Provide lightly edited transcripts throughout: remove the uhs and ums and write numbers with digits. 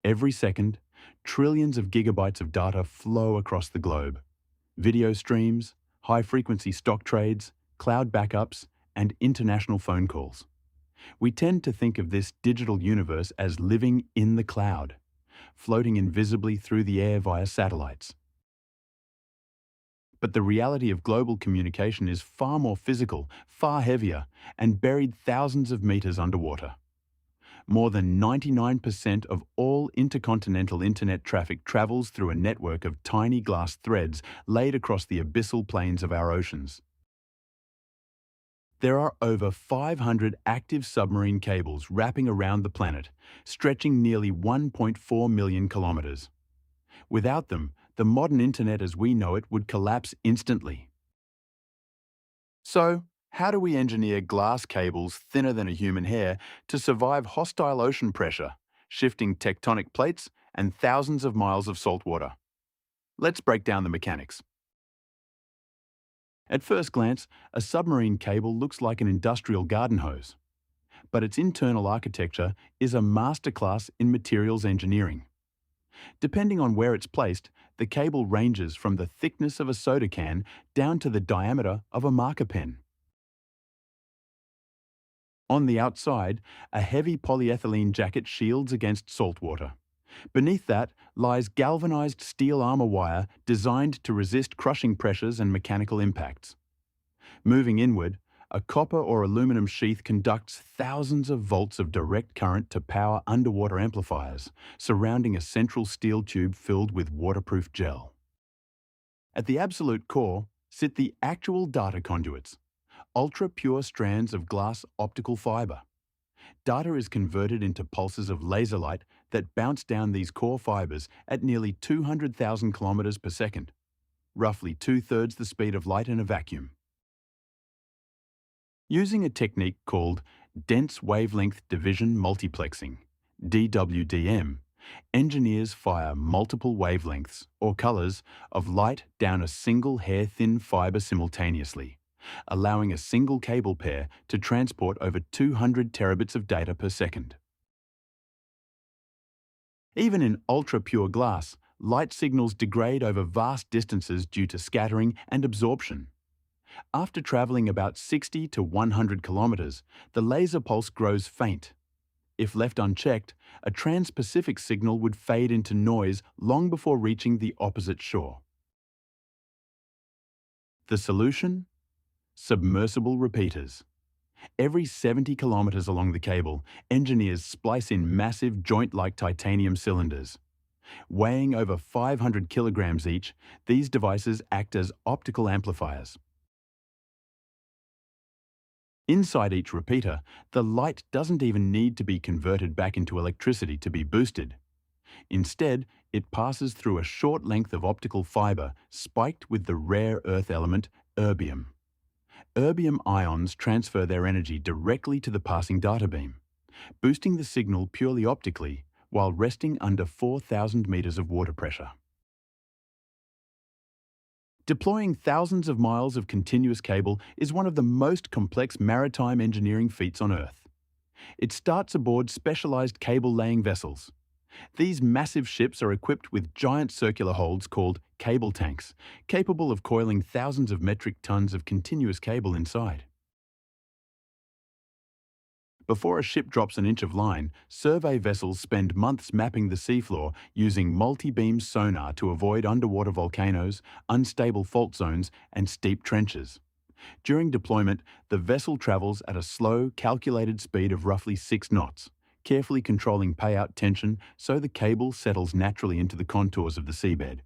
Every second, trillions of gigabytes of data flow across the globe. Video streams, high-frequency stock trades, cloud backups, and international phone calls. We tend to think of this digital universe as living in the cloud, floating invisibly through the air via satellites. But the reality of global communication is far more physical, far heavier, and buried thousands of meters underwater. More than 99% of all intercontinental internet traffic travels through a network of tiny glass threads laid across the abyssal plains of our oceans. There are over 500 active submarine cables wrapping around the planet, stretching nearly 1.4 million kilometers. Without them, the modern internet as we know it would collapse instantly. So, how do we engineer glass cables thinner than a human hair to survive hostile ocean pressure, shifting tectonic plates, and thousands of miles of salt water? Let's break down the mechanics. At first glance, a submarine cable looks like an industrial garden hose. But its internal architecture is a masterclass in materials engineering. Depending on where it's placed, the cable ranges from the thickness of a soda can down to the diameter of a marker pen. On the outside, a heavy polyethylene jacket shields against salt water. Beneath that lies galvanized steel armor wire designed to resist crushing pressures and mechanical impacts. Moving inward, a copper or aluminum sheath conducts thousands of volts of direct current to power underwater amplifiers, surrounding a central steel tube filled with waterproof gel. At the absolute core sit the actual data conduits, ultra-pure strands of glass optical fiber. Data is converted into pulses of laser light that bounce down these core fibers at nearly 200,000 kilometers per second, roughly two-thirds the speed of light in a vacuum. Using a technique called dense wavelength division multiplexing, DWDM, engineers fire multiple wavelengths, or colors, of light down a single hair-thin fiber simultaneously, allowing a single cable pair to transport over 200 terabits of data per second. Even in ultra-pure glass, light signals degrade over vast distances due to scattering and absorption. After traveling about 60 to 100 kilometers, the laser pulse grows faint. If left unchecked, a trans-Pacific signal would fade into noise long before reaching the opposite shore. The solution? Submersible repeaters. Every 70 kilometers along the cable, engineers splice in massive joint-like titanium cylinders. Weighing over 500 kilograms each, these devices act as optical amplifiers. Inside each repeater, the light doesn't even need to be converted back into electricity to be boosted. Instead, it passes through a short length of optical fiber spiked with the rare earth element erbium. Erbium ions transfer their energy directly to the passing data beam, boosting the signal purely optically while resting under 4,000 meters of water pressure. Deploying thousands of miles of continuous cable is one of the most complex maritime engineering feats on Earth. It starts aboard specialized cable-laying vessels. These massive ships are equipped with giant circular holds called cable tanks, capable of coiling thousands of metric tons of continuous cable inside. Before a ship drops an inch of line, survey vessels spend months mapping the seafloor using multi-beam sonar to avoid underwater volcanoes, unstable fault zones, and steep trenches. During deployment, the vessel travels at a slow, calculated speed of roughly 6 knots, carefully controlling payout tension so the cable settles naturally into the contours of the seabed.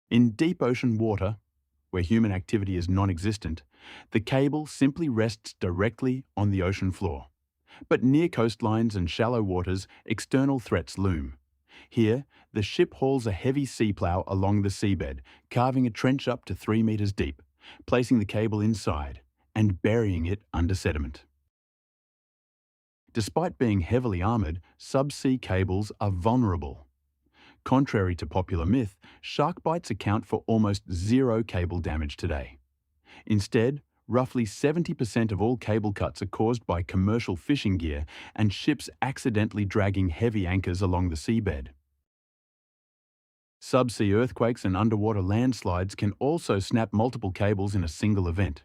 In deep ocean water, where human activity is non-existent, the cable simply rests directly on the ocean floor. But near coastlines and shallow waters, external threats loom. Here, the ship hauls a heavy sea plow along the seabed, carving a trench up to 3 meters deep, placing the cable inside and burying it under sediment. Despite being heavily armoured, subsea cables are vulnerable. Contrary to popular myth, shark bites account for almost zero cable damage today. Instead, Roughly 70% of all cable cuts are caused by commercial fishing gear and ships accidentally dragging heavy anchors along the seabed. Subsea earthquakes and underwater landslides can also snap multiple cables in a single event.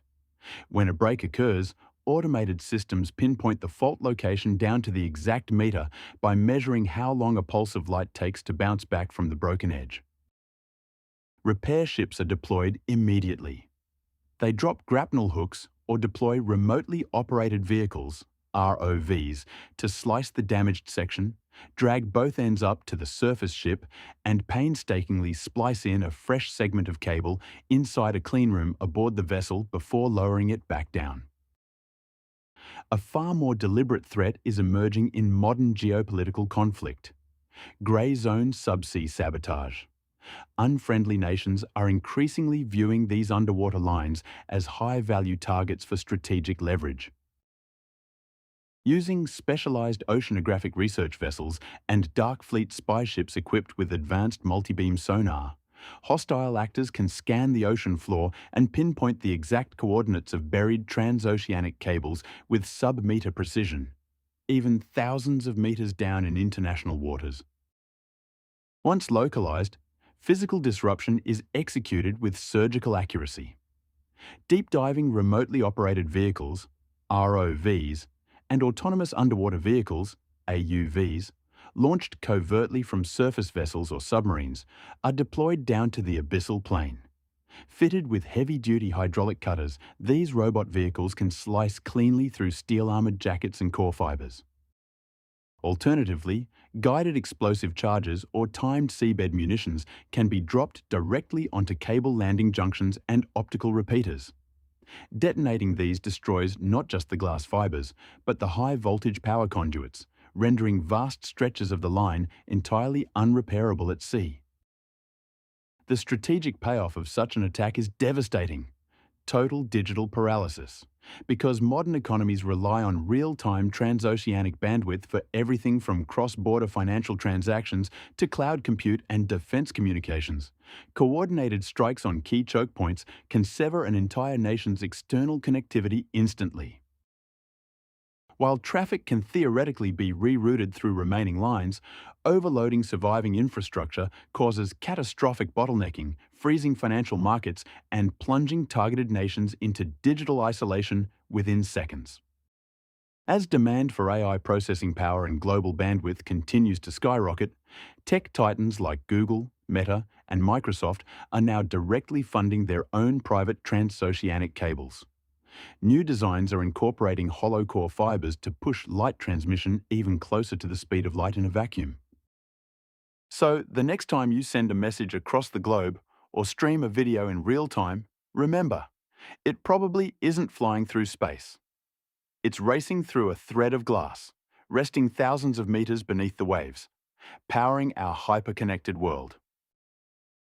When a break occurs, automated systems pinpoint the fault location down to the exact meter by measuring how long a pulse of light takes to bounce back from the broken edge. Repair ships are deployed immediately. They drop grapnel hooks or deploy remotely operated vehicles, ROVs, to slice the damaged section, drag both ends up to the surface ship, and painstakingly splice in a fresh segment of cable inside a cleanroom aboard the vessel before lowering it back down. A far more deliberate threat is emerging in modern geopolitical conflict: grey zone subsea sabotage. Unfriendly nations are increasingly viewing these underwater lines as high-value targets for strategic leverage. Using specialized oceanographic research vessels and dark fleet spy ships equipped with advanced multi-beam sonar, hostile actors can scan the ocean floor and pinpoint the exact coordinates of buried transoceanic cables with sub-meter precision, even thousands of meters down in international waters. Once localized, physical disruption is executed with surgical accuracy. Deep-diving remotely operated vehicles, ROVs, and autonomous underwater vehicles, AUVs, launched covertly from surface vessels or submarines, are deployed down to the abyssal plain. Fitted with heavy-duty hydraulic cutters, these robot vehicles can slice cleanly through steel-armored jackets and core fibres. Alternatively, guided explosive charges or timed seabed munitions can be dropped directly onto cable landing junctions and optical repeaters. Detonating these destroys not just the glass fibres, but the high-voltage power conduits, rendering vast stretches of the line entirely unrepairable at sea. The strategic payoff of such an attack is devastating: total digital paralysis, because modern economies rely on real-time transoceanic bandwidth for everything from cross-border financial transactions to cloud compute and defense communications. Coordinated strikes on key choke points can sever an entire nation's external connectivity instantly. While traffic can theoretically be rerouted through remaining lines, overloading surviving infrastructure causes catastrophic bottlenecking, freezing financial markets, and plunging targeted nations into digital isolation within seconds. As demand for AI processing power and global bandwidth continues to skyrocket, tech titans like Google, Meta, and Microsoft are now directly funding their own private transoceanic cables. New designs are incorporating hollow core fibres to push light transmission even closer to the speed of light in a vacuum. So, the next time you send a message across the globe or stream a video in real time, remember, it probably isn't flying through space. It's racing through a thread of glass, resting thousands of meters beneath the waves, powering our hyper-connected world.